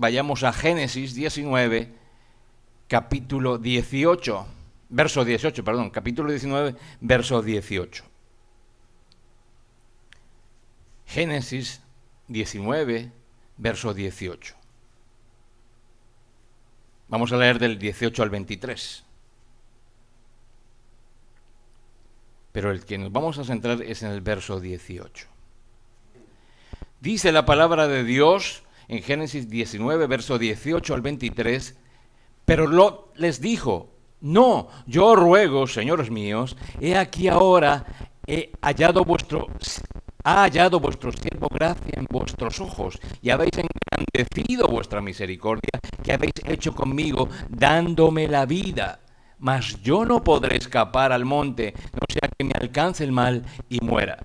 vayamos a Génesis 19, capítulo 18, verso 18, perdón, capítulo 19, verso 18. Génesis 19, verso 18. Vamos a leer del 18 al 23. Pero el que nos vamos a centrar es en el verso 18. Dice la palabra de Dios en Génesis 19, verso 18 al 23, pero Lot les dijo: no, yo os ruego, señores míos, he aquí ahora ha hallado vuestro siervo gracia en vuestros ojos, y habéis engrandecido vuestra misericordia, que habéis hecho conmigo, dándome la vida. Mas yo no podré escapar al monte, no sea que me alcance el mal y muera.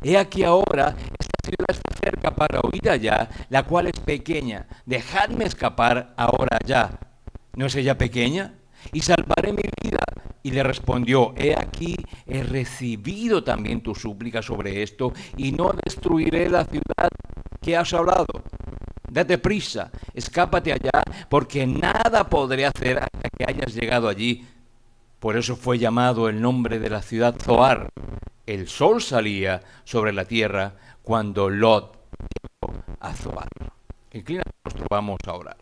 He aquí ahora, esta ciudad está cerca para huir allá, la cual es pequeña. Dejadme escapar ahora allá. ¿No es ella pequeña? Y salvaré mi vida. Y le respondió: he aquí, he recibido también tu súplica sobre esto, y no destruiré la ciudad que has hablado. Date prisa, escápate allá, porque nada podré hacer hasta que hayas llegado allí. Por eso fue llamado el nombre de la ciudad Zoar. El sol salía sobre la tierra cuando Lot llegó a Zoar. Inclina el rostro, vamos a orar.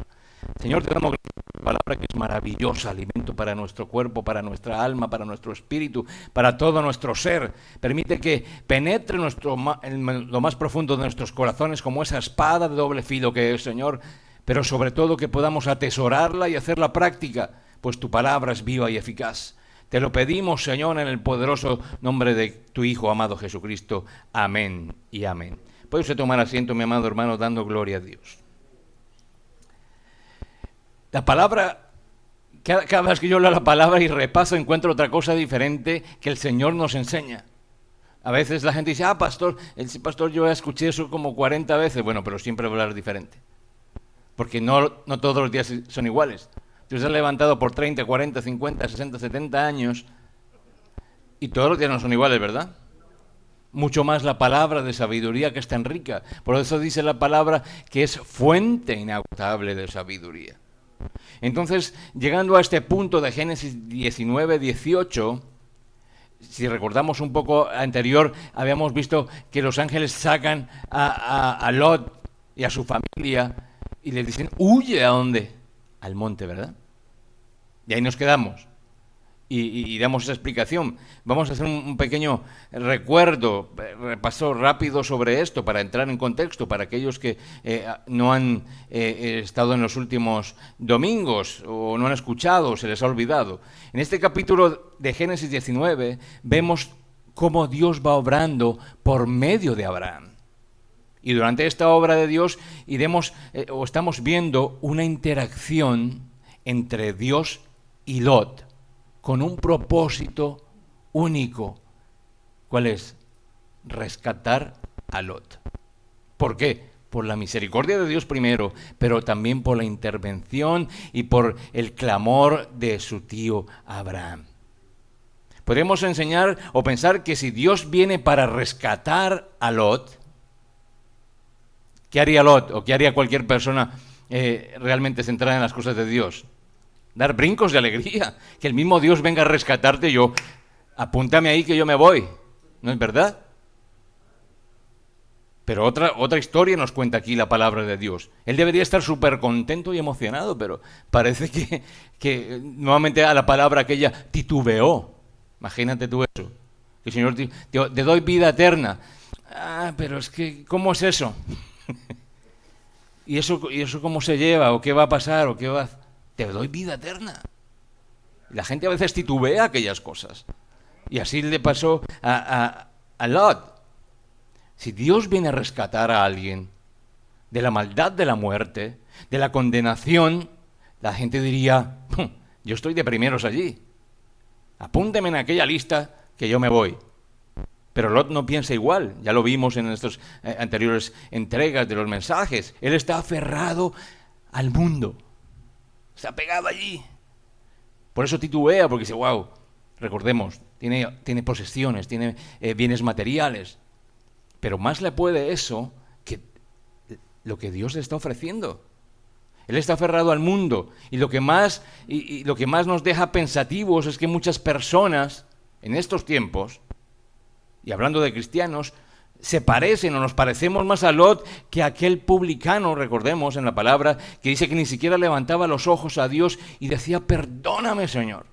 Señor, te damos gracias por tu palabra, que es maravillosa, alimento para nuestro cuerpo, para nuestra alma, para nuestro espíritu, para todo nuestro ser. Permite que penetre en lo más profundo de nuestros corazones como esa espada de doble filo que es, Señor, pero sobre todo que podamos atesorarla y hacerla práctica, pues tu palabra es viva y eficaz. Te lo pedimos, Señor, en el poderoso nombre de tu Hijo amado Jesucristo. Amén y amén. Puede usted tomar asiento, mi amado hermano, dando gloria a Dios. La palabra, cada vez que yo leo la palabra y repaso, encuentro otra cosa diferente que el Señor nos enseña. A veces la gente dice: pastor, pastor, yo escuché eso como 40 veces. Bueno, pero siempre va a hablar diferente. Porque no todos los días son iguales. Tú estás levantado por 30, 40, 50, 60, 70 años y todos los días no son iguales, ¿verdad? Mucho más la palabra de sabiduría, que es tan rica. Por eso dice la palabra que es fuente inagotable de sabiduría. Entonces, llegando a este punto de Génesis 19, 18, si recordamos un poco anterior, habíamos visto que los ángeles sacan a Lot y a su familia y les dicen: huye. ¿A dónde? Al monte, ¿verdad? Y ahí nos quedamos. Y damos esa explicación. Vamos a hacer un pequeño repaso rápido sobre esto para entrar en contexto para aquellos que no han estado en los últimos domingos o no han escuchado o se les ha olvidado. En este capítulo de Génesis 19 vemos cómo Dios va obrando por medio de Abraham. Y durante esta obra de Dios estamos viendo una interacción entre Dios y Lot, con un propósito único. ¿Cuál es? Rescatar a Lot. ¿Por qué? Por la misericordia de Dios primero, pero también por la intervención y por el clamor de su tío Abraham. Podemos enseñar o pensar que si Dios viene para rescatar a Lot, ¿qué haría Lot o qué haría cualquier persona realmente centrada en las cosas de Dios? Dar brincos de alegría, que el mismo Dios venga a rescatarte. Yo, apúntame ahí que yo me voy, ¿no es verdad? Pero otra historia nos cuenta aquí la palabra de Dios. Él debería estar súper contento y emocionado, pero parece que nuevamente a la palabra aquella titubeó. Imagínate tú eso, que el Señor te doy vida eterna. Pero es que, ¿cómo es eso? ¿Y eso cómo se lleva? ¿O qué va a pasar? ¿O qué va a... Te doy vida eterna. Y la gente a veces titubea aquellas cosas. Y así le pasó a Lot. Si Dios viene a rescatar a alguien de la maldad de la muerte, de la condenación, la gente diría: yo estoy de primeros allí. Apúnteme en aquella lista que yo me voy. Pero Lot no piensa igual. Ya lo vimos en nuestras anteriores entregas de los mensajes. Él está aferrado al mundo. Está pegado allí. Por eso titubea, porque dice: wow, recordemos, tiene posesiones, tiene bienes materiales. Pero más le puede eso que lo que Dios le está ofreciendo. Él está aferrado al mundo. Y lo que más nos deja pensativos es que muchas personas en estos tiempos, y hablando de cristianos, se parecen o nos parecemos más a Lot que a aquel publicano, recordemos en la palabra, que dice que ni siquiera levantaba los ojos a Dios y decía, perdóname, Señor.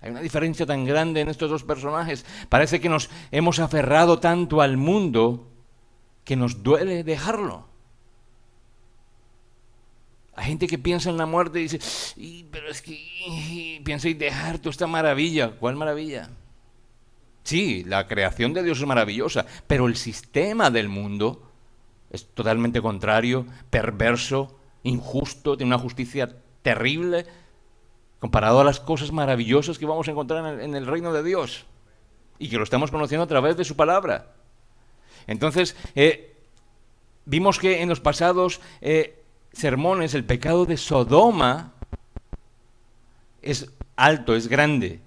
Hay una diferencia tan grande en estos dos personajes. Parece que nos hemos aferrado tanto al mundo que nos duele dejarlo. Hay gente que piensa en la muerte y dice, pero es que piensa y dejar toda esta maravilla. ¿Cuál maravilla? Sí, la creación de Dios es maravillosa, pero el sistema del mundo es totalmente contrario, perverso, injusto, tiene una justicia terrible, comparado a las cosas maravillosas que vamos a encontrar en el reino de Dios, y que lo estamos conociendo a través de su palabra. Entonces, vimos que en los pasados sermones el pecado de Sodoma es alto, es grande.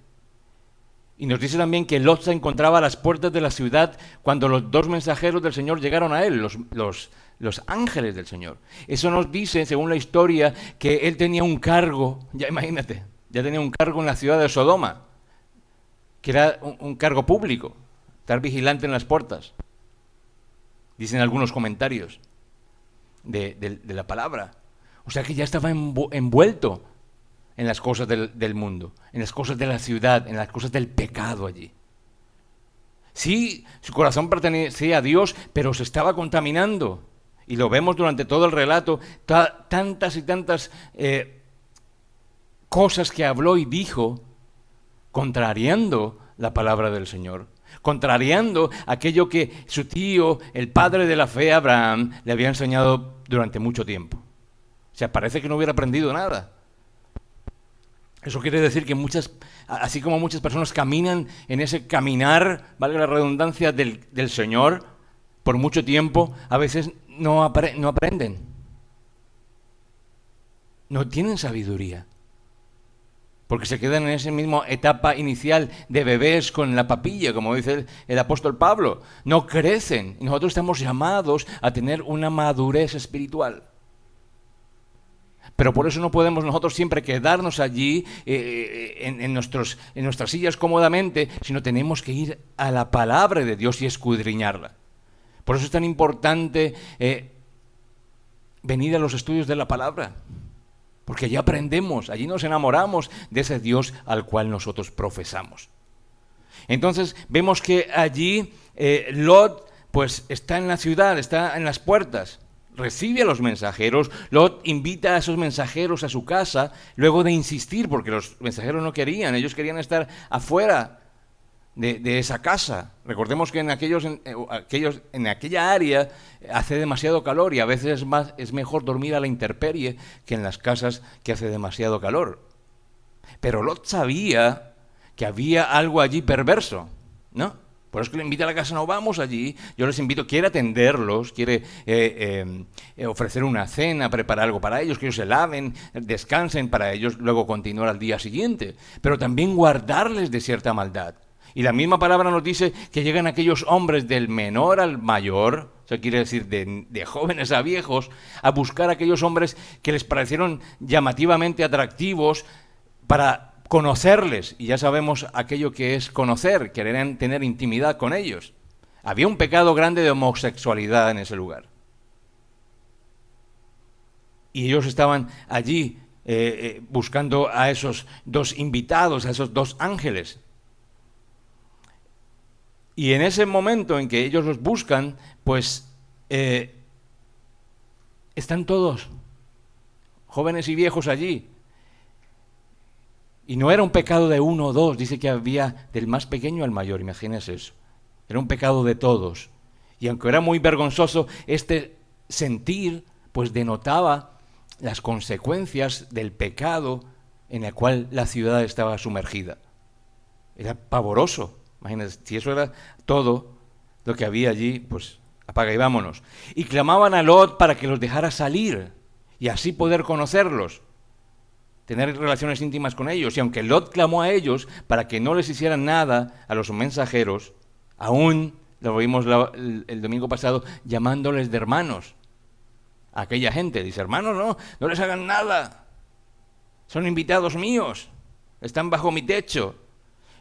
Y nos dice también que Lot se encontraba a las puertas de la ciudad cuando los dos mensajeros del Señor llegaron a él, los ángeles del Señor. Eso nos dice, según la historia, que él tenía un cargo, ya imagínate, ya tenía un cargo en la ciudad de Sodoma, que era un cargo público, estar vigilante en las puertas. Dicen algunos comentarios de la palabra. O sea que ya estaba envuelto en las cosas del mundo, en las cosas de la ciudad, en las cosas del pecado allí. Sí, su corazón pertenecía a Dios, pero se estaba contaminando. Y lo vemos durante todo el relato, tantas y tantas cosas que habló y dijo, contrariando la palabra del Señor, contrariando aquello que su tío, el padre de la fe, Abraham, le había enseñado durante mucho tiempo. O sea, parece que no hubiera aprendido nada. Eso quiere decir que así como muchas personas caminan en ese caminar, valga la redundancia, del Señor, por mucho tiempo, a veces no aprenden. No tienen sabiduría. Porque se quedan en esa misma etapa inicial de bebés con la papilla, como dice el apóstol Pablo. No crecen. Y nosotros estamos llamados a tener una madurez espiritual. Pero por eso no podemos nosotros siempre quedarnos allí en nuestras sillas cómodamente, sino tenemos que ir a la palabra de Dios y escudriñarla. Por eso es tan importante venir a los estudios de la palabra, porque allí aprendemos, allí nos enamoramos de ese Dios al cual nosotros profesamos. Entonces vemos que allí Lot pues está en la ciudad, está en las puertas. Recibe a los mensajeros, Lot invita a esos mensajeros a su casa, luego de insistir, porque los mensajeros no querían, ellos querían estar afuera de esa casa. Recordemos que en aquella área hace demasiado calor y a veces es mejor dormir a la intemperie que en las casas que hace demasiado calor. Pero Lot sabía que había algo allí perverso, ¿no? Por eso que le invita a la casa, no vamos allí, yo les invito, quiere atenderlos, quiere ofrecer una cena, preparar algo para ellos, que ellos se laven, descansen para ellos, luego continuar al día siguiente, pero también guardarles de cierta maldad. Y la misma palabra nos dice que llegan aquellos hombres del menor al mayor, o sea, quiere decir de jóvenes a viejos, a buscar a aquellos hombres que les parecieron llamativamente atractivos para conocerles, y ya sabemos aquello que es conocer, querían tener intimidad con ellos. Había un pecado grande de homosexualidad en ese lugar. Y ellos estaban allí buscando a esos dos invitados, a esos dos ángeles. Y en ese momento en que ellos los buscan, pues están todos, jóvenes y viejos allí. Y no era un pecado de uno o dos, dice que había del más pequeño al mayor, imagínense eso. Era un pecado de todos. Y aunque era muy vergonzoso, este sentir pues denotaba las consecuencias del pecado en el cual la ciudad estaba sumergida. Era pavoroso. Imagínense, si eso era todo lo que había allí, pues apaga y vámonos. Y clamaban a Lot para que los dejara salir y así poder conocerlos, tener relaciones íntimas con ellos. Y aunque Lot clamó a ellos para que no les hicieran nada a los mensajeros, aún, lo vimos el domingo pasado, llamándoles de hermanos. a aquella gente. Dice, hermanos, no les hagan nada. Son invitados míos. Están bajo mi techo.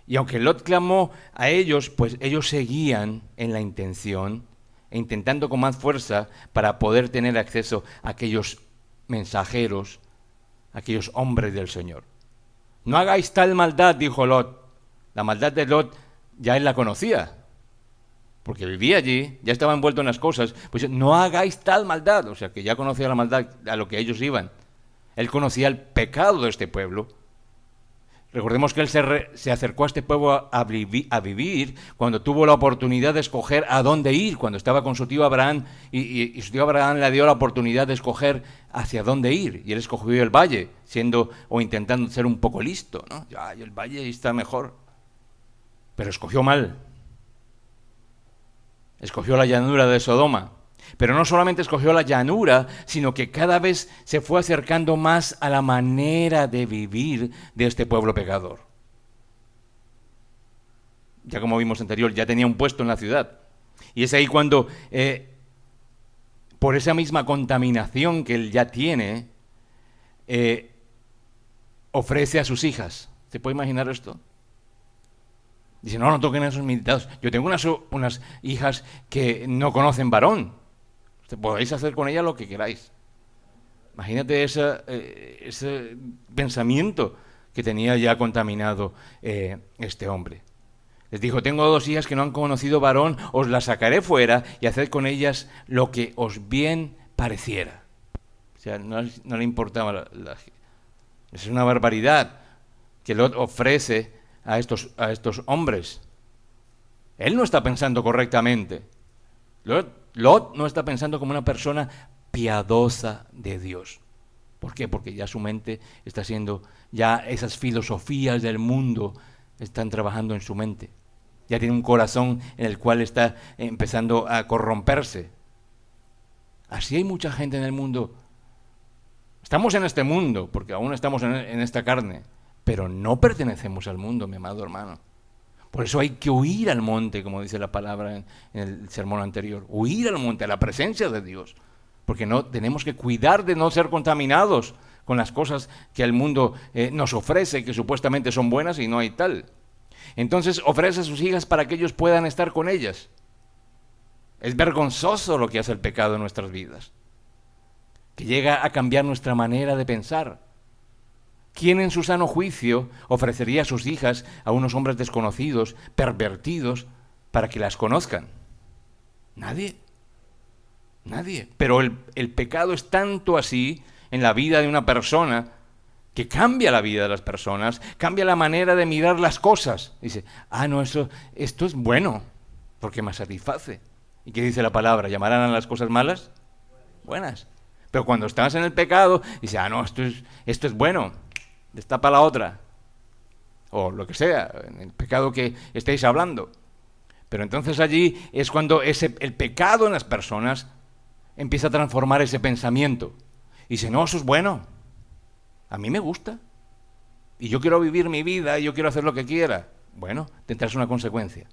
Y aunque Lot clamó a ellos, pues ellos seguían en la intención e intentando con más fuerza para poder tener acceso a aquellos mensajeros, a aquellos hombres del Señor. No hagáis tal maldad, dijo Lot. La maldad de Lot ya él la conocía, porque vivía allí, ya estaba envuelto en las cosas. Pues no hagáis tal maldad, o sea que ya conocía la maldad a lo que ellos iban. Él conocía el pecado de este pueblo. Recordemos que él se acercó a este pueblo a vivir cuando tuvo la oportunidad de escoger a dónde ir, cuando estaba con su tío Abraham, y su tío Abraham le dio la oportunidad de escoger hacia dónde ir, y él escogió el valle, siendo o intentando ser un poco listo, ¿no? Ya, el valle está mejor, pero escogió mal. Escogió la llanura de Sodoma. Pero no solamente escogió la llanura, sino que cada vez se fue acercando más a la manera de vivir de este pueblo pecador. Ya como vimos anterior, ya tenía un puesto en la ciudad. Y es ahí cuando, por esa misma contaminación que él ya tiene, ofrece a sus hijas. ¿Se puede imaginar esto? Dice, no toquen a esos invitados. Yo tengo unas hijas que no conocen varón. Podéis hacer con ella lo que queráis. Imagínate ese pensamiento que tenía ya contaminado este hombre. Les dijo, tengo 2 hijas que no han conocido varón, os las sacaré fuera y haced con ellas lo que os bien pareciera. O sea, no le importaba es una barbaridad que Lot ofrece a estos hombres. Él no está pensando correctamente. Lot no está pensando como una persona piadosa de Dios. ¿Por qué? Porque ya su mente está siendo, ya esas filosofías del mundo están trabajando en su mente. Ya tiene un corazón en el cual está empezando a corromperse. Así hay mucha gente en el mundo. Estamos en este mundo, porque aún estamos en esta carne, pero no pertenecemos al mundo, mi amado hermano. Por eso hay que huir al monte, como dice la palabra en el sermón anterior. Huir al monte, a la presencia de Dios. Porque no tenemos que cuidar de no ser contaminados con las cosas que el mundo nos ofrece, que supuestamente son buenas y no hay tal. Entonces ofrece a sus hijas para que ellos puedan estar con ellas. Es vergonzoso lo que hace el pecado en nuestras vidas, que llega a cambiar nuestra manera de pensar. ¿Quién en su sano juicio ofrecería a sus hijas a unos hombres desconocidos, pervertidos, para que las conozcan? Nadie. Nadie. Pero el pecado es tanto así en la vida de una persona que cambia la vida de las personas, cambia la manera de mirar las cosas. Dice, no, esto es bueno, porque me satisface. ¿Y qué dice la palabra? ¿Llamarán a las cosas malas? Buenas. Pero cuando estás en el pecado, dice, no, esto es bueno. Destapa la otra, o lo que sea, en el pecado que estéis hablando. Pero entonces allí es cuando el pecado en las personas empieza a transformar ese pensamiento. Y dice, no, eso es bueno, a mí me gusta, y yo quiero vivir mi vida, y yo quiero hacer lo que quiera. Bueno, tendrás una consecuencia.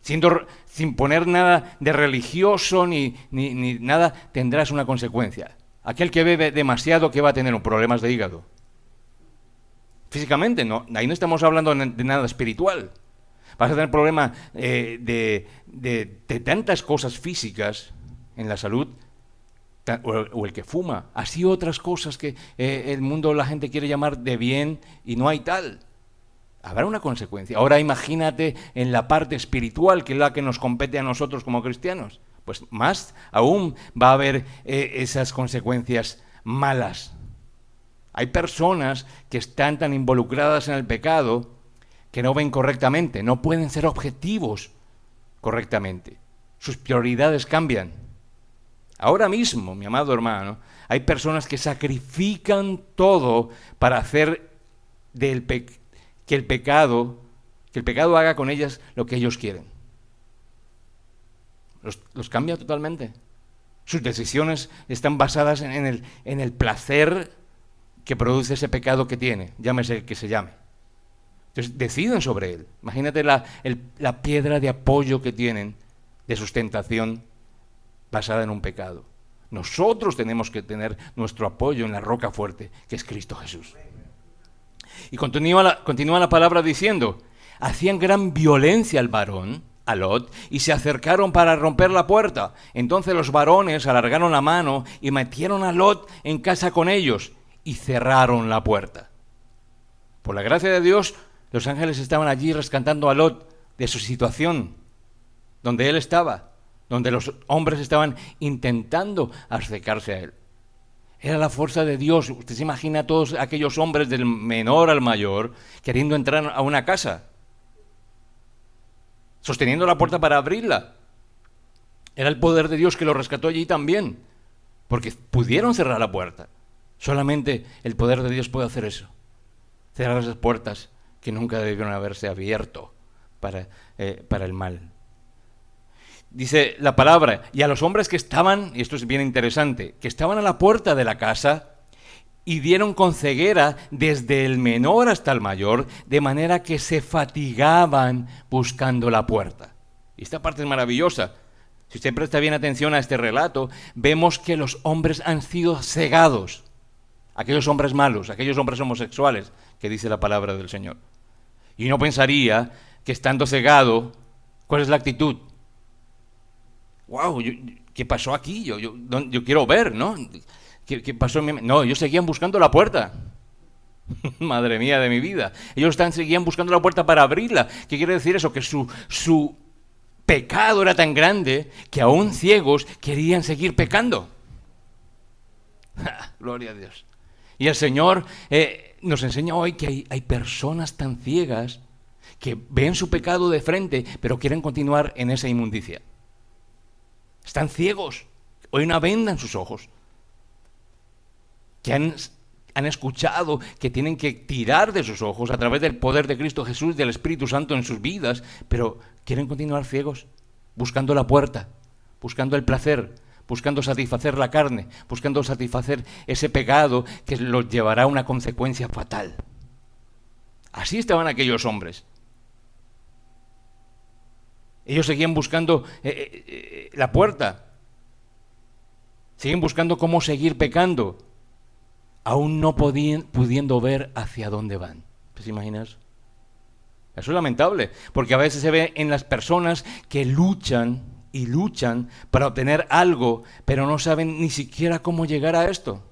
Sin poner nada de religioso ni nada, tendrás una consecuencia. Aquel que bebe demasiado, ¿qué va a tener? Problemas de hígado. Físicamente, no, ahí no estamos hablando de nada espiritual. Vas a tener problemas de tantas cosas físicas en la salud, o el que fuma. Así otras cosas que el mundo, la gente quiere llamar de bien y no hay tal. Habrá una consecuencia. Ahora imagínate en la parte espiritual, que es la que nos compete a nosotros como cristianos. Pues más aún va a haber esas consecuencias malas. Hay personas que están tan involucradas en el pecado que no ven correctamente, no pueden ser objetivos correctamente. Sus prioridades cambian. Ahora mismo, mi amado hermano, hay personas que sacrifican todo para hacer que el pecado haga con ellas lo que ellos quieren. Los cambia totalmente. Sus decisiones están basadas en el placer que produce ese pecado que tiene, llámese el que se llame. Entonces deciden sobre él. Imagínate la piedra de apoyo que tienen, de sustentación, basada en un pecado. Nosotros tenemos que tener nuestro apoyo en la roca fuerte, que es Cristo Jesús. Y continúa la palabra diciendo, hacían gran violencia al varón, a Lot, y se acercaron para romper la puerta. Entonces los varones alargaron la mano y metieron a Lot en casa con ellos y cerraron la puerta. Por la gracia de Dios, los ángeles estaban allí rescatando a Lot de su situación, donde él estaba, donde los hombres estaban intentando acercarse a él. Era la fuerza de Dios. Usted se imagina a todos aquellos hombres del menor al mayor queriendo entrar a una casa, sosteniendo la puerta para abrirla. Era el poder de Dios que los rescató allí también, porque pudieron cerrar la puerta. Solamente el poder de Dios puede hacer eso, cerrar esas puertas que nunca debieron haberse abierto para el mal. Dice la palabra, y a los hombres que estaban, y esto es bien interesante, que estaban a la puerta de la casa, y dieron con ceguera desde el menor hasta el mayor, de manera que se fatigaban buscando la puerta. Y esta parte es maravillosa. Si usted presta bien atención a este relato, vemos que los hombres han sido cegados. Aquellos hombres malos, aquellos hombres homosexuales, que dice la palabra del Señor. Y uno pensaría que estando cegado, ¿cuál es la actitud? ¡Wow! ¿Qué pasó aquí? Yo quiero ver, ¿no? ¿Qué pasó en mi... No, ellos seguían buscando la puerta. Madre mía de mi vida. Ellos seguían buscando la puerta para abrirla. ¿Qué quiere decir eso? Que su pecado era tan grande que aún ciegos querían seguir pecando. Gloria a Dios. Y el Señor nos enseña hoy que hay personas tan ciegas que ven su pecado de frente, pero quieren continuar en esa inmundicia. Están ciegos. Hay una venda en sus ojos. Que han escuchado que tienen que tirar de sus ojos a través del poder de Cristo Jesús, del Espíritu Santo en sus vidas, pero quieren continuar ciegos, buscando la puerta, buscando el placer, buscando satisfacer la carne, buscando satisfacer ese pecado que los llevará a una consecuencia fatal. Así estaban aquellos hombres. Ellos seguían buscando la puerta, siguen buscando cómo seguir pecando, aún no pudiendo ver hacia dónde van. ¿Te imaginas? Eso es lamentable, porque a veces se ve en las personas que luchan y luchan para obtener algo, pero no saben ni siquiera cómo llegar a esto.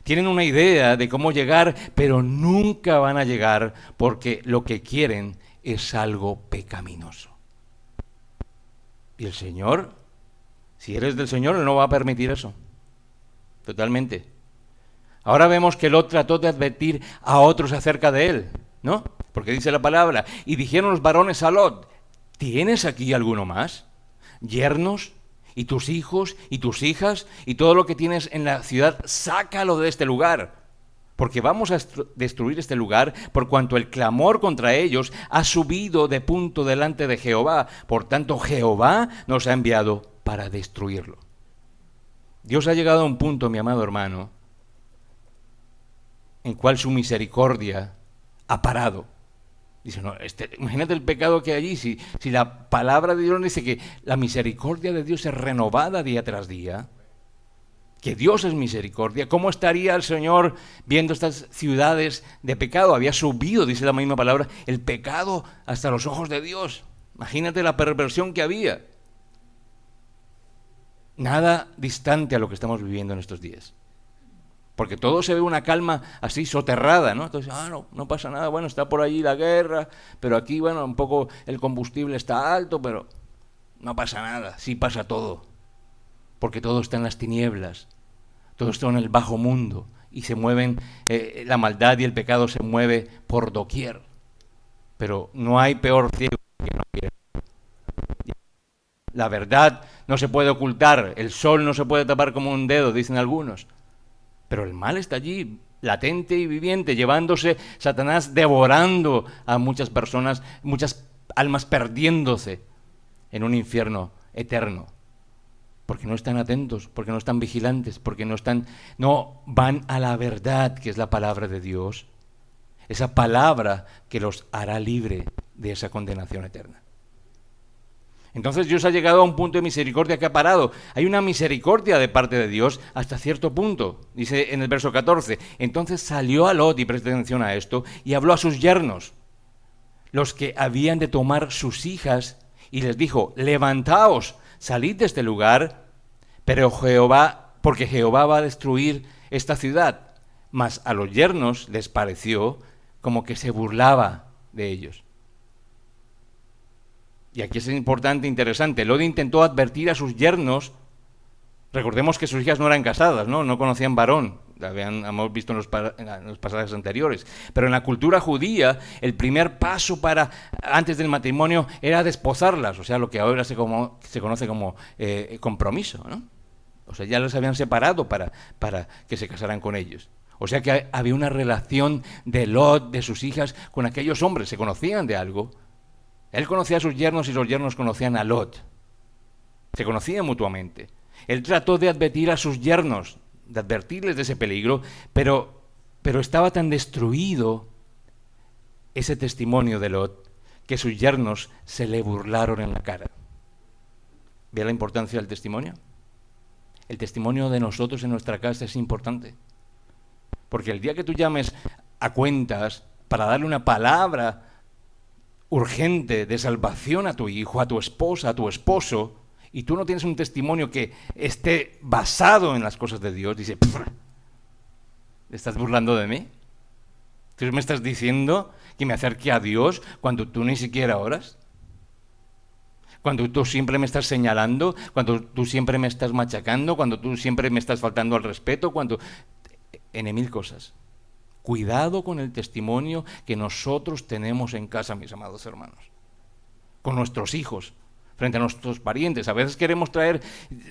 Tienen una idea de cómo llegar, pero nunca van a llegar porque lo que quieren es algo pecaminoso. Y el Señor, si eres del Señor, no va a permitir eso. Totalmente. Ahora vemos que Lot trató de advertir a otros acerca de él, ¿no? Porque dice la palabra, y dijeron los varones a Lot, ¿tienes aquí alguno más? ¿Yernos? ¿Y tus hijos? ¿Y tus hijas? ¿Y todo lo que tienes en la ciudad? Sácalo de este lugar, porque vamos a destruir este lugar, por cuanto el clamor contra ellos ha subido de punto delante de Jehová. Por tanto, Jehová nos ha enviado para destruirlo. Dios ha llegado a un punto, mi amado hermano, en cual su misericordia ha parado. Dice, no, imagínate el pecado que hay allí. Si la palabra de Dios dice que la misericordia de Dios es renovada día tras día, que Dios es misericordia, ¿cómo estaría el Señor viendo estas ciudades de pecado? Había subido, dice la misma palabra, el pecado hasta los ojos de Dios. Imagínate la perversión que había. Nada distante a lo que estamos viviendo en estos días. Porque todo se ve una calma así soterrada, ¿no? Entonces, no pasa nada, bueno, está por allí la guerra, pero aquí, bueno, un poco el combustible está alto, pero no pasa nada, sí pasa todo. Porque todo está en las tinieblas, todo está en el bajo mundo, y se mueven, la maldad y el pecado se mueve por doquier. Pero no hay peor ciego que no quiere. La verdad no se puede ocultar, el sol no se puede tapar como un dedo, dicen algunos. Pero el mal está allí, latente y viviente, llevándose, Satanás devorando a muchas personas, muchas almas perdiéndose en un infierno eterno. Porque no están atentos, porque no están vigilantes, porque no van a la verdad, que es la palabra de Dios. Esa palabra que los hará libre de esa condenación eterna. Entonces Dios ha llegado a un punto de misericordia que ha parado. Hay una misericordia de parte de Dios hasta cierto punto. Dice en el verso 14, entonces salió a Lot, y preste atención a esto, y habló a sus yernos, los que habían de tomar sus hijas, y les dijo, levantaos, salid de este lugar, porque Jehová va a destruir esta ciudad. Mas a los yernos les pareció como que se burlaba de ellos. Y aquí es importante, interesante. Lot intentó advertir a sus yernos. Recordemos que sus hijas no eran casadas, no conocían varón. Hemos visto en los pasajes anteriores. Pero en la cultura judía, el primer paso antes del matrimonio era desposarlas, o sea, lo que ahora se conoce como compromiso, ¿no? O sea, ya las habían separado para que se casaran con ellos. O sea que había una relación de Lot, de sus hijas, con aquellos hombres. Se conocían de algo. Él conocía a sus yernos y los yernos conocían a Lot. Se conocían mutuamente. Él trató de advertir a sus yernos, de advertirles de ese peligro, pero estaba tan destruido ese testimonio de Lot que sus yernos se le burlaron en la cara. ¿Ve la importancia del testimonio? El testimonio de nosotros en nuestra casa es importante. Porque el día que tú llames a cuentas para darle una palabra urgente de salvación a tu hijo, a tu esposa, a tu esposo, y tú no tienes un testimonio que esté basado en las cosas de Dios, dice, ¿te estás burlando de mí? ¿Tú me estás diciendo que me acerque a Dios cuando tú ni siquiera oras? Cuando tú siempre me estás señalando, cuando tú siempre me estás machacando, cuando tú siempre me estás faltando al respeto, en mil cosas. Cuidado con el testimonio que nosotros tenemos en casa, mis amados hermanos. Con nuestros hijos, frente a nuestros parientes. A veces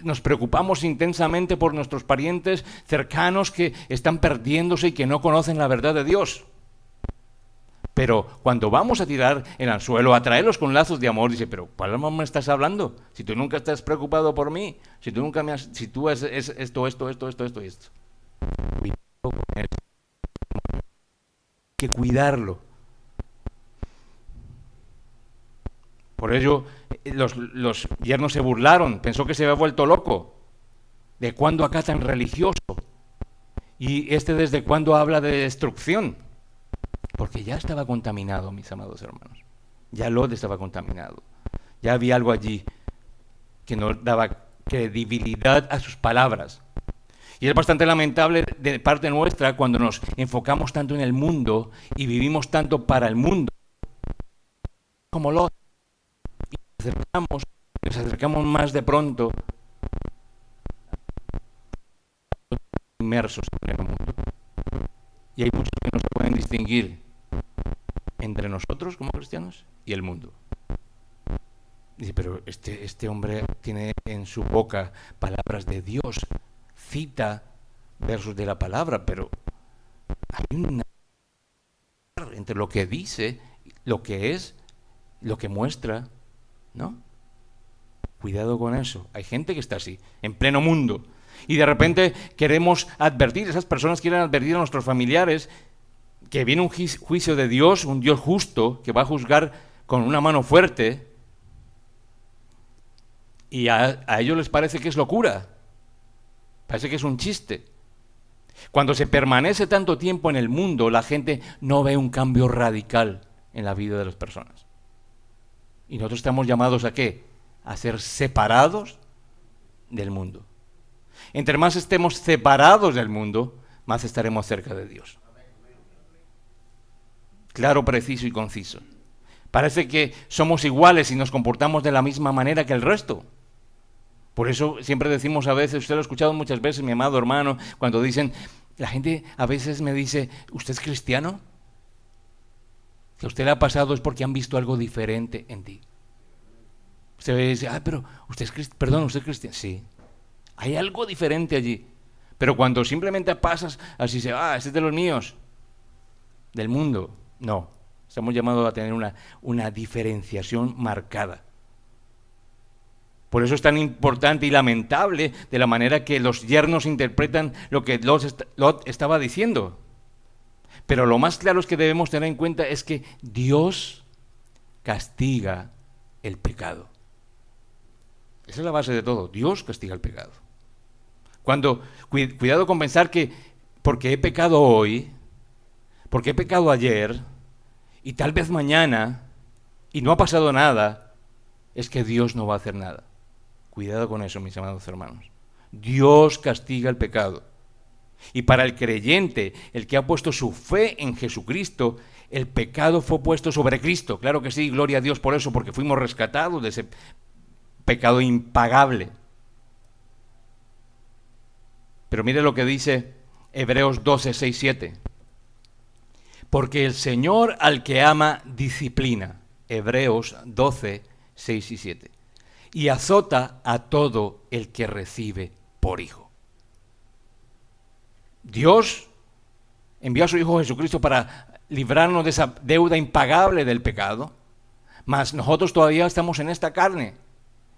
nos preocupamos intensamente por nuestros parientes cercanos que están perdiéndose y que no conocen la verdad de Dios. Pero cuando vamos a tirar el anzuelo, a traerlos con lazos de amor, dice, pero ¿cuál amor me estás hablando? Si tú nunca estás preocupado por mí, si tú es esto. Cuidado con eso. Que cuidarlo. Por ello, los yernos se burlaron, pensó que se había vuelto loco. ¿De cuándo acá tan religioso? Y desde cuándo habla de destrucción. Porque ya estaba contaminado, mis amados hermanos. Ya Lot estaba contaminado. Ya había algo allí que no daba credibilidad a sus palabras. Y es bastante lamentable de parte nuestra cuando nos enfocamos tanto en el mundo y vivimos tanto para el mundo como Lot. Y nos acercamos más de pronto inmersos en el mundo. Y hay muchos que no se pueden distinguir entre nosotros como cristianos y el mundo. Dice, pero este hombre tiene en su boca palabras de Dios, cita versos de la palabra, pero hay una entre lo que dice, lo que es, lo que muestra, ¿no? Cuidado con eso. Hay gente que está así, en pleno mundo. Y de repente esas personas quieren advertir a nuestros familiares que viene un juicio de Dios, un Dios justo, que va a juzgar con una mano fuerte, y a ellos les parece que es locura. Parece que es un chiste. Cuando se permanece tanto tiempo en el mundo, la gente no ve un cambio radical en la vida de las personas. Y nosotros estamos llamados ¿a qué? A ser separados del mundo. Entre más estemos separados del mundo, más estaremos cerca de Dios. Claro, preciso y conciso. Parece que somos iguales y nos comportamos de la misma manera que el resto. Por eso siempre decimos a veces, usted lo ha escuchado muchas veces, mi amado hermano, cuando dicen, la gente a veces me dice, ¿usted es cristiano? Si a usted le ha pasado es porque han visto algo diferente en ti. Usted dice, pero usted es cristiano. Sí, hay algo diferente allí. Pero cuando simplemente pasas, así se este es de los míos, del mundo. No, estamos llamados a tener una diferenciación marcada. Por eso es tan importante y lamentable de la manera que los yernos interpretan lo que Lot estaba diciendo. Pero lo más claro es que debemos tener en cuenta es que Dios castiga el pecado. Esa es la base de todo. Dios castiga el pecado. Cuidado con pensar que porque he pecado hoy, porque he pecado ayer, y tal vez mañana, y no ha pasado nada, es que Dios no va a hacer nada. Cuidado con eso, mis amados hermanos. Dios castiga el pecado. Y para el creyente, el que ha puesto su fe en Jesucristo, el pecado fue puesto sobre Cristo. Claro que sí, gloria a Dios por eso, porque fuimos rescatados de ese pecado impagable. Pero mire lo que dice Hebreos 12, 6, 7. Porque el Señor al que ama disciplina. Hebreos 12, 6 y 7. Y azota a todo el que recibe por hijo. Dios envió a su Hijo Jesucristo para librarnos de esa deuda impagable del pecado, mas nosotros todavía estamos en esta carne.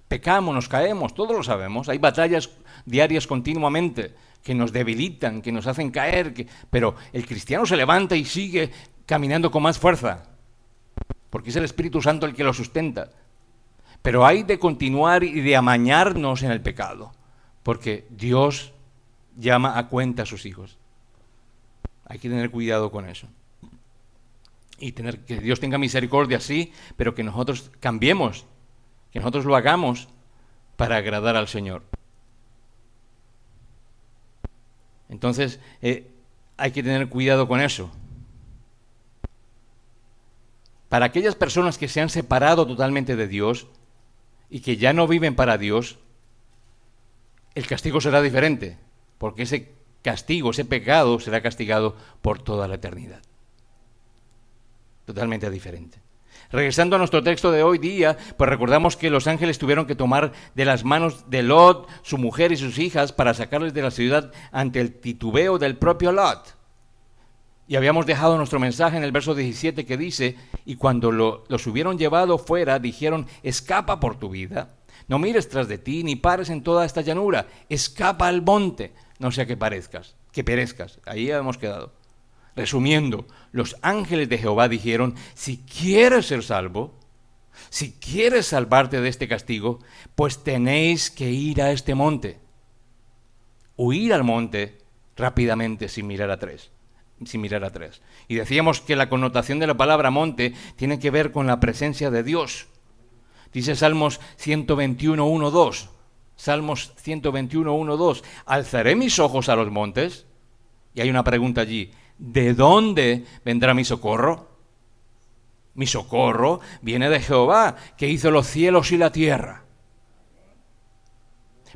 Pecamos, nos caemos, todos lo sabemos. Hay batallas diarias continuamente que nos debilitan, que nos hacen caer, pero el cristiano se levanta y sigue caminando con más fuerza, porque es el Espíritu Santo el que lo sustenta. Pero hay de continuar y de amañarnos en el pecado, porque Dios llama a cuenta a sus hijos. Hay que tener cuidado con eso. Y que Dios tenga misericordia, sí, pero que nosotros cambiemos, que nosotros lo hagamos para agradar al Señor. Entonces, hay que tener cuidado con eso. Para aquellas personas que se han separado totalmente de Dios y que ya no viven para Dios, el castigo será diferente, porque ese castigo, ese pecado será castigado por toda la eternidad. Totalmente diferente. Regresando a nuestro texto de hoy día, pues recordamos que los ángeles tuvieron que tomar de las manos de Lot, su mujer y sus hijas para sacarles de la ciudad ante el titubeo del propio Lot. Y habíamos dejado nuestro mensaje en el verso 17 que dice, y cuando los hubieron llevado fuera, dijeron, escapa por tu vida, no mires tras de ti, ni pares en toda esta llanura, escapa al monte, no sea que perezcas. Ahí hemos quedado. Resumiendo, los ángeles de Jehová dijeron, si quieres ser salvo, si quieres salvarte de este castigo, pues tenéis que ir a este monte. Huir al monte rápidamente sin mirar atrás. Y decíamos que la connotación de la palabra monte tiene que ver con la presencia de Dios. Dice Salmos 121, 1, 2. Salmos 121, 1, 2. Alzaré mis ojos a los montes. Y hay una pregunta allí. ¿De dónde vendrá mi socorro? Mi socorro viene de Jehová, que hizo los cielos y la tierra.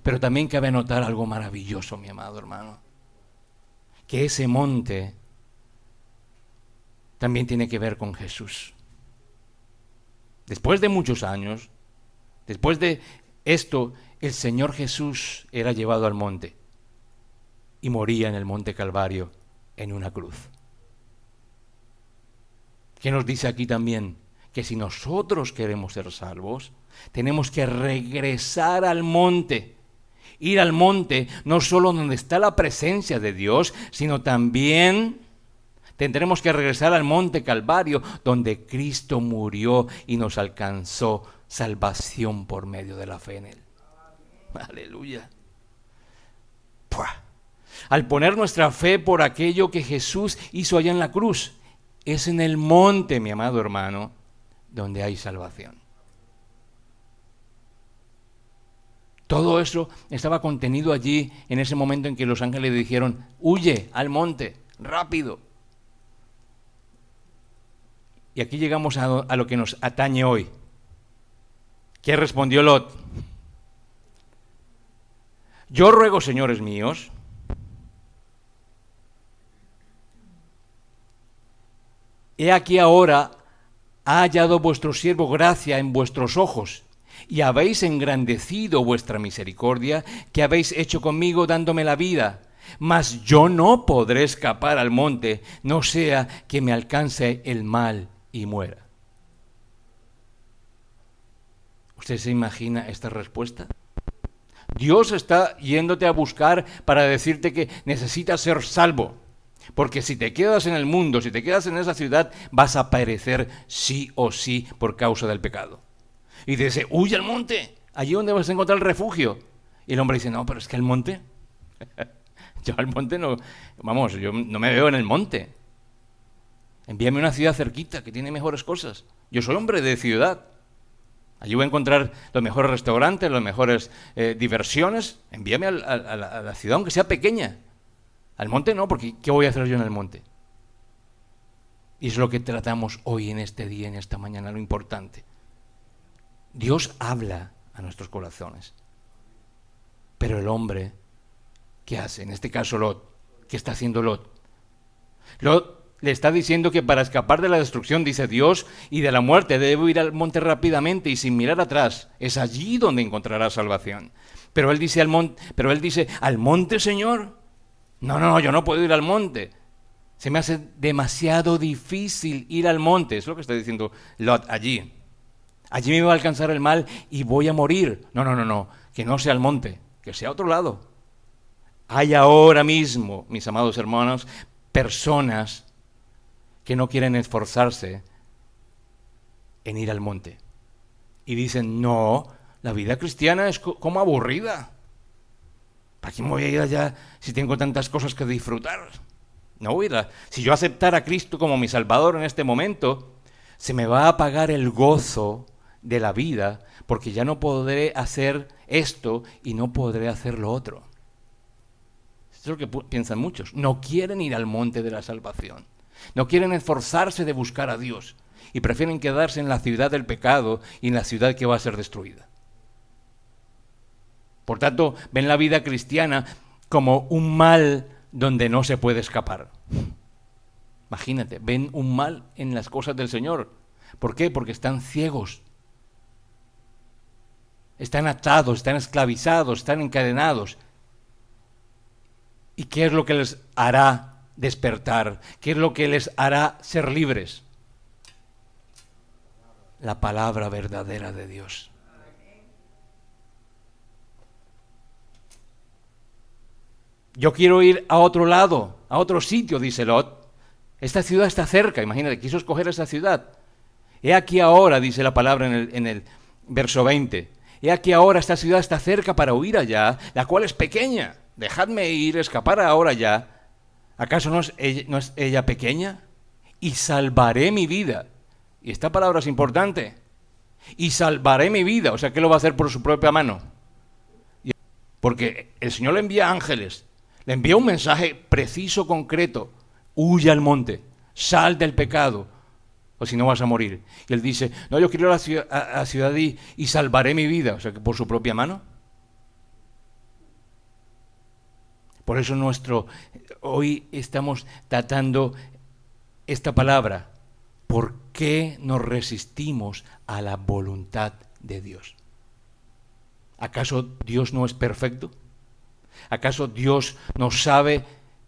Pero también cabe notar algo maravilloso, mi amado hermano. Que ese monte también tiene que ver con Jesús. Después de muchos años, después de esto, el Señor Jesús era llevado al monte y moría en el monte Calvario en una cruz. ¿Qué nos dice aquí también? Que si nosotros queremos ser salvos, tenemos que regresar al monte. Ir al monte no solo donde está la presencia de Dios, sino también tendremos que regresar al monte Calvario, donde Cristo murió y nos alcanzó salvación por medio de la fe en Él. Aleluya. ¡Puah! Al poner nuestra fe por aquello que Jesús hizo allá en la cruz, es en el monte, mi amado hermano, donde hay salvación. Todo eso estaba contenido allí en ese momento en que los ángeles dijeron, huye al monte, rápido. Y aquí llegamos a lo que nos atañe hoy. ¿Qué respondió Lot? Yo ruego, señores míos, he aquí ahora ha hallado vuestro siervo gracia en vuestros ojos, y habéis engrandecido vuestra misericordia, que habéis hecho conmigo dándome la vida. Mas yo no podré escapar al monte, no sea que me alcance el mal y muera. ¿Usted se imagina esta respuesta? Dios está yéndote a buscar para decirte que necesitas ser salvo. Porque si te quedas en el mundo, si te quedas en esa ciudad, vas a perecer sí o sí por causa del pecado. Y dice, huye al monte, allí donde vas a encontrar el refugio. Y el hombre dice, no, pero es que el monte, yo al monte no, vamos, yo no me veo en el monte. Envíame a una ciudad cerquita que tiene mejores cosas. Yo soy hombre de ciudad. Allí voy a encontrar los mejores restaurantes, las mejores diversiones. Envíame a la ciudad, aunque sea pequeña. Al monte no, porque ¿qué voy a hacer yo en el monte? Y es lo que tratamos hoy en este día, en esta mañana, lo importante. Dios habla a nuestros corazones. Pero el hombre, ¿qué hace? En este caso Lot. ¿Qué está haciendo Lot? Lot le está diciendo que para escapar de la destrucción, dice Dios, y de la muerte, debo ir al monte rápidamente y sin mirar atrás. Es allí donde encontrará salvación. Pero él dice, ¿al monte, Señor? No, yo no puedo ir al monte. Se me hace demasiado difícil ir al monte. Es lo que está diciendo Lot allí. Allí me va a alcanzar el mal y voy a morir. No, que no sea al monte, que sea a otro lado. Hay ahora mismo, mis amados hermanos, personas que no quieren esforzarse en ir al monte. Y dicen, no, la vida cristiana es como aburrida. ¿Para qué me voy a ir allá si tengo tantas cosas que disfrutar? No voy a ir. Si yo aceptara a Cristo como mi Salvador en este momento, se me va a apagar el gozo de la vida, porque ya no podré hacer esto y no podré hacer lo otro. Eso es lo que piensan muchos. No quieren ir al monte de la salvación. No quieren esforzarse de buscar a Dios y prefieren quedarse en la ciudad del pecado y en la ciudad que va a ser destruida. Por tanto, ven la vida cristiana como un mal donde no se puede escapar. Imagínate, ven un mal en las cosas del Señor. ¿Por qué? Porque están ciegos. Están atados, están esclavizados, están encadenados. ¿Y qué es lo que les hará despertar? ¿Qué es lo que les hará ser libres? La palabra verdadera de Dios. Yo quiero ir a otro lado, a otro sitio, dice Lot. Esta ciudad está cerca, imagínate, quiso escoger esa ciudad. He aquí ahora, dice la palabra en el verso 20, he aquí ahora esta ciudad está cerca para huir allá, la cual es pequeña. Dejadme ir, escapar ahora ya. ¿Acaso no es ella pequeña? Y salvaré mi vida. Y esta palabra es importante. Y salvaré mi vida. O sea, ¿qué lo va a hacer por su propia mano? Porque el Señor le envía ángeles. Le envía un mensaje preciso, concreto. Huye al monte. Sal del pecado. O si no vas a morir. Y él dice, no, yo quiero ir a la ciudad y salvaré mi vida. O sea, que por su propia mano. Por eso hoy estamos tratando esta palabra. ¿Por qué nos resistimos a la voluntad de Dios? ¿Acaso Dios no es perfecto? ¿Acaso Dios no sabe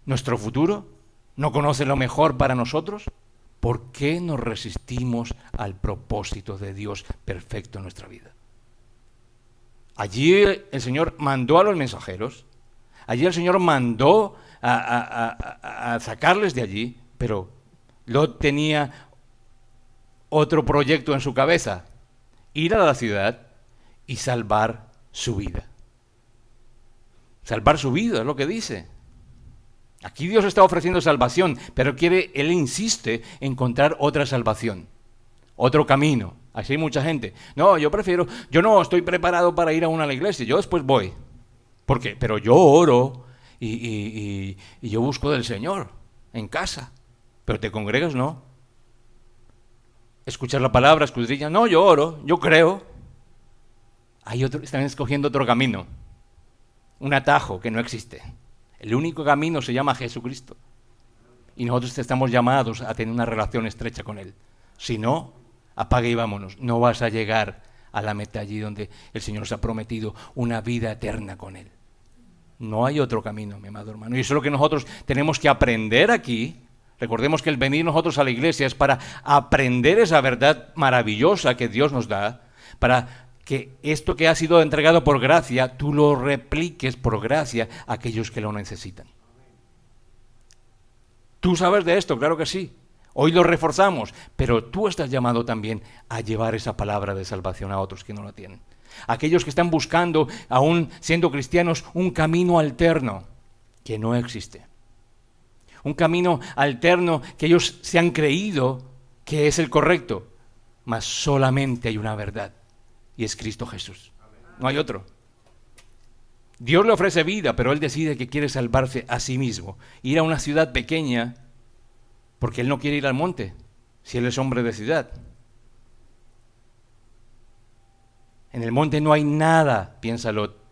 nuestro futuro? ¿No conoce lo mejor para nosotros? ¿Por qué nos resistimos al propósito de Dios perfecto en nuestra vida? Allí el Señor mandó a los mensajeros. Allí el Señor mandó a sacarles de allí, pero Lot tenía otro proyecto en su cabeza, ir a la ciudad y salvar su vida. Salvar su vida, es lo que dice. Aquí Dios está ofreciendo salvación, pero él insiste en encontrar otra salvación, otro camino. Así hay mucha gente. No, yo no estoy preparado para ir a la iglesia, yo después voy. ¿Por qué? Pero yo oro y yo busco del Señor en casa. Pero te congregas, no. Escuchar la palabra, escudriñas, no, yo oro, yo creo. Están escogiendo otro camino. Un atajo que no existe. El único camino se llama Jesucristo. Y nosotros estamos llamados a tener una relación estrecha con Él. Si no, apague y vámonos. No vas a llegar a la meta allí donde el Señor nos ha prometido una vida eterna con Él. No hay otro camino, mi amado hermano. Y eso es lo que nosotros tenemos que aprender aquí. Recordemos que el venir nosotros a la iglesia es para aprender esa verdad maravillosa que Dios nos da, para que esto que ha sido entregado por gracia, tú lo repliques por gracia a aquellos que lo necesitan. Tú sabes de esto, claro que sí. Hoy lo reforzamos, pero tú estás llamado también a llevar esa palabra de salvación a otros que no la tienen. Aquellos que están buscando, aún siendo cristianos, un camino alterno que no existe. Un camino alterno que ellos se han creído que es el correcto, mas solamente hay una verdad, y es Cristo Jesús. No hay otro. Dios le ofrece vida, pero Él decide que quiere salvarse a sí mismo. Ir a una ciudad pequeña, porque Él no quiere ir al monte, si Él es hombre de ciudad. En el monte no hay nada, piensa Lot,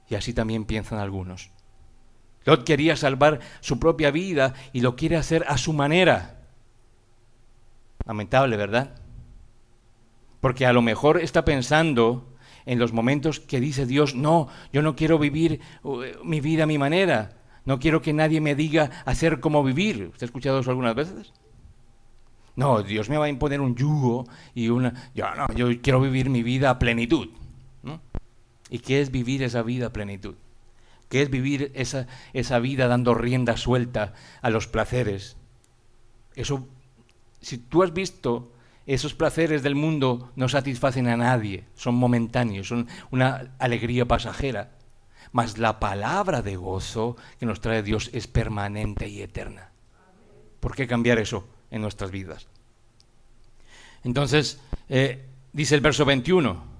y así también piensan algunos. Lot quería salvar su propia vida y lo quiere hacer a su manera. Lamentable, ¿verdad? Porque a lo mejor está pensando en los momentos que dice Dios, no, yo no quiero vivir mi vida a mi manera, no quiero que nadie me diga hacer cómo vivir. ¿Usted ha escuchado eso algunas veces? No, Dios me va a imponer un yugo y yo quiero vivir mi vida a plenitud, ¿no? ¿Y qué es vivir esa vida a plenitud? ¿Qué es vivir esa vida dando rienda suelta a los placeres? Eso, si tú has visto, esos placeres del mundo no satisfacen a nadie, son momentáneos, son una alegría pasajera. Mas la palabra de gozo que nos trae Dios es permanente y eterna. ¿Por qué cambiar eso en nuestras vidas? Entonces, dice el verso 21,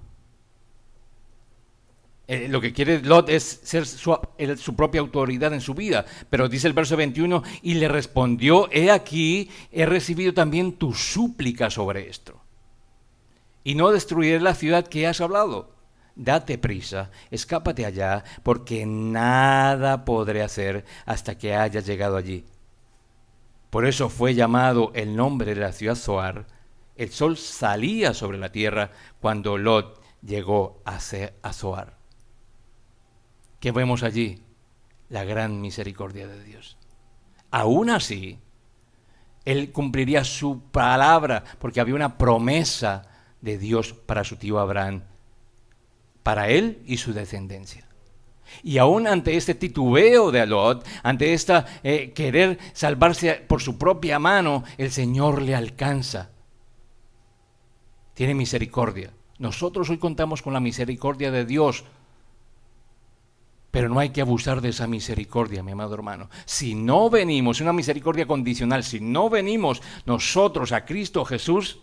lo que quiere Lot es ser su propia autoridad en su vida, pero dice el verso 21, y le respondió, he aquí, he recibido también tu súplica sobre esto, y no destruiré la ciudad que has hablado. Date prisa, escápate allá, porque nada podré hacer hasta que hayas llegado allí. Por eso fue llamado el nombre de la ciudad Zoar. El sol salía sobre la tierra cuando Lot llegó a Zoar. ¿Qué vemos allí? La gran misericordia de Dios. Aún así, Él cumpliría su palabra, porque había una promesa de Dios para su tío Abraham, para él y su descendencia. Y aún ante este titubeo de Lot, ante esta querer salvarse por su propia mano, el Señor le alcanza. Tiene misericordia. Nosotros hoy contamos con la misericordia de Dios, pero no hay que abusar de esa misericordia, mi amado hermano. Si no venimos, una misericordia condicional, si no venimos nosotros a Cristo Jesús,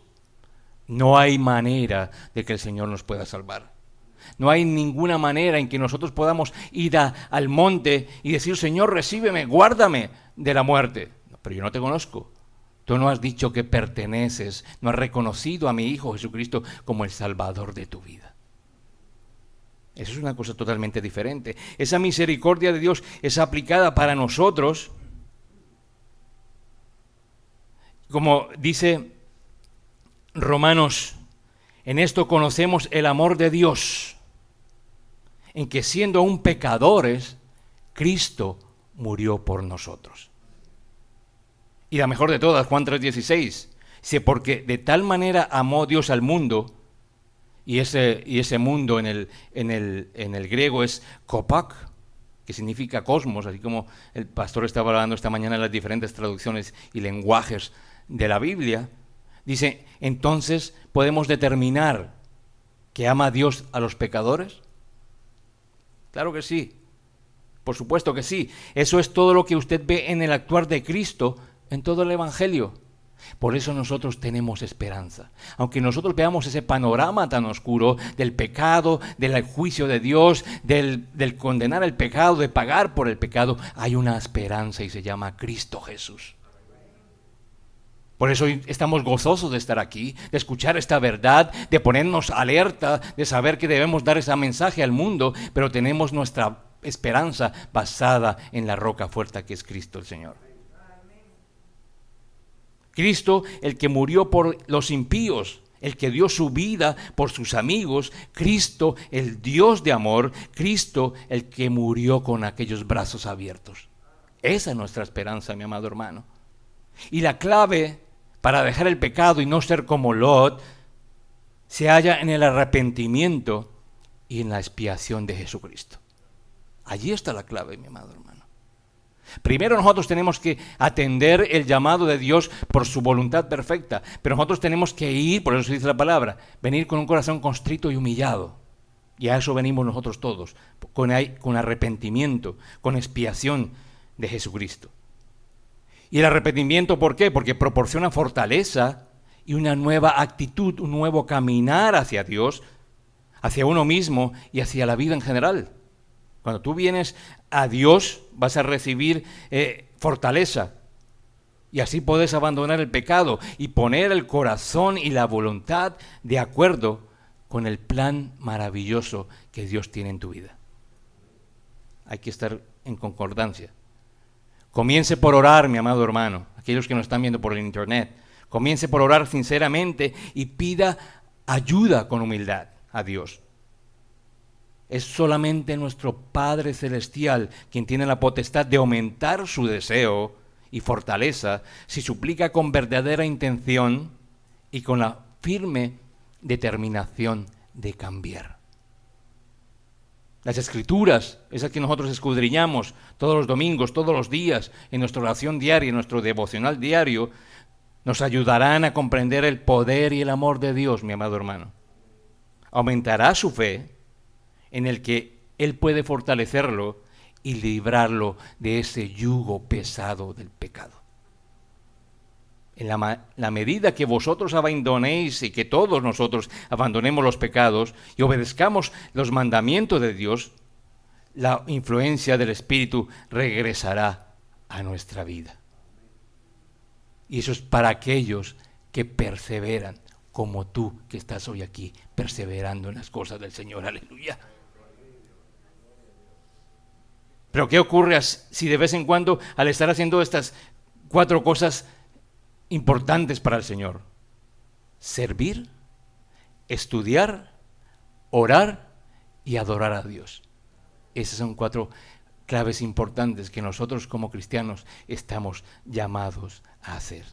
no hay manera de que el Señor nos pueda salvar. No hay ninguna manera en que nosotros podamos ir al monte y decir, Señor, recíbeme, guárdame de la muerte. Pero yo no te conozco. Tú no has dicho que perteneces, no has reconocido a mi Hijo Jesucristo como el Salvador de tu vida. Eso es una cosa totalmente diferente. Esa misericordia de Dios es aplicada para nosotros, como dice Romanos, en esto conocemos el amor de Dios, en que siendo aún pecadores, Cristo murió por nosotros. Y la mejor de todas, Juan 3:16, dice, porque de tal manera amó Dios al mundo, y ese mundo en el griego es kopak, que significa cosmos, así como el pastor estaba hablando esta mañana de las diferentes traducciones y lenguajes de la Biblia. Dice, entonces podemos determinar que ama a Dios a los pecadores. Claro que sí, por supuesto que sí. Eso es todo lo que usted ve en el actuar de Cristo en todo el Evangelio. Por eso nosotros tenemos esperanza. Aunque nosotros veamos ese panorama tan oscuro del pecado, del juicio de Dios, del condenar el pecado, de pagar por el pecado, hay una esperanza y se llama Cristo Jesús. Por eso hoy estamos gozosos de estar aquí, de escuchar esta verdad, de ponernos alerta, de saber que debemos dar ese mensaje al mundo, pero tenemos nuestra esperanza basada en la roca fuerte que es Cristo el Señor. Cristo, el que murió por los impíos, el que dio su vida por sus amigos, Cristo, el Dios de amor, Cristo, el que murió con aquellos brazos abiertos. Esa es nuestra esperanza, mi amado hermano. Y la clave para dejar el pecado y no ser como Lot se halla en el arrepentimiento y en la expiación de Jesucristo. Allí está la clave, mi amado hermano. Primero nosotros tenemos que atender el llamado de Dios por su voluntad perfecta, pero nosotros tenemos que ir, por eso dice la palabra, venir con un corazón contrito y humillado. Y a eso venimos nosotros todos, con arrepentimiento, con expiación de Jesucristo. Y el arrepentimiento, ¿por qué? Porque proporciona fortaleza y una nueva actitud, un nuevo caminar hacia Dios, hacia uno mismo y hacia la vida en general. Cuando tú vienes a Dios, vas a recibir fortaleza. Y así puedes abandonar el pecado y poner el corazón y la voluntad de acuerdo con el plan maravilloso que Dios tiene en tu vida. Hay que estar en concordancia. Comience por orar, mi amado hermano, aquellos que nos están viendo por el internet. Comience por orar sinceramente y pida ayuda con humildad a Dios. Es solamente nuestro Padre Celestial quien tiene la potestad de aumentar su deseo y fortaleza si suplica con verdadera intención y con la firme determinación de cambiar. Las Escrituras, esas que nosotros escudriñamos todos los domingos, todos los días, en nuestra oración diaria, en nuestro devocional diario, nos ayudarán a comprender el poder y el amor de Dios, mi amado hermano. Aumentará su fe en el que Él puede fortalecerlo y librarlo de ese yugo pesado del pecado. En la medida que vosotros abandonéis y que todos nosotros abandonemos los pecados y obedezcamos los mandamientos de Dios, la influencia del Espíritu regresará a nuestra vida. Y eso es para aquellos que perseveran, como tú que estás hoy aquí, perseverando en las cosas del Señor. Aleluya. Pero ¿qué ocurre si de vez en cuando, al estar haciendo estas 4 cosas importantes para el Señor: servir, estudiar, orar y adorar a Dios? Esas son 4 claves importantes que nosotros como cristianos estamos llamados a hacer.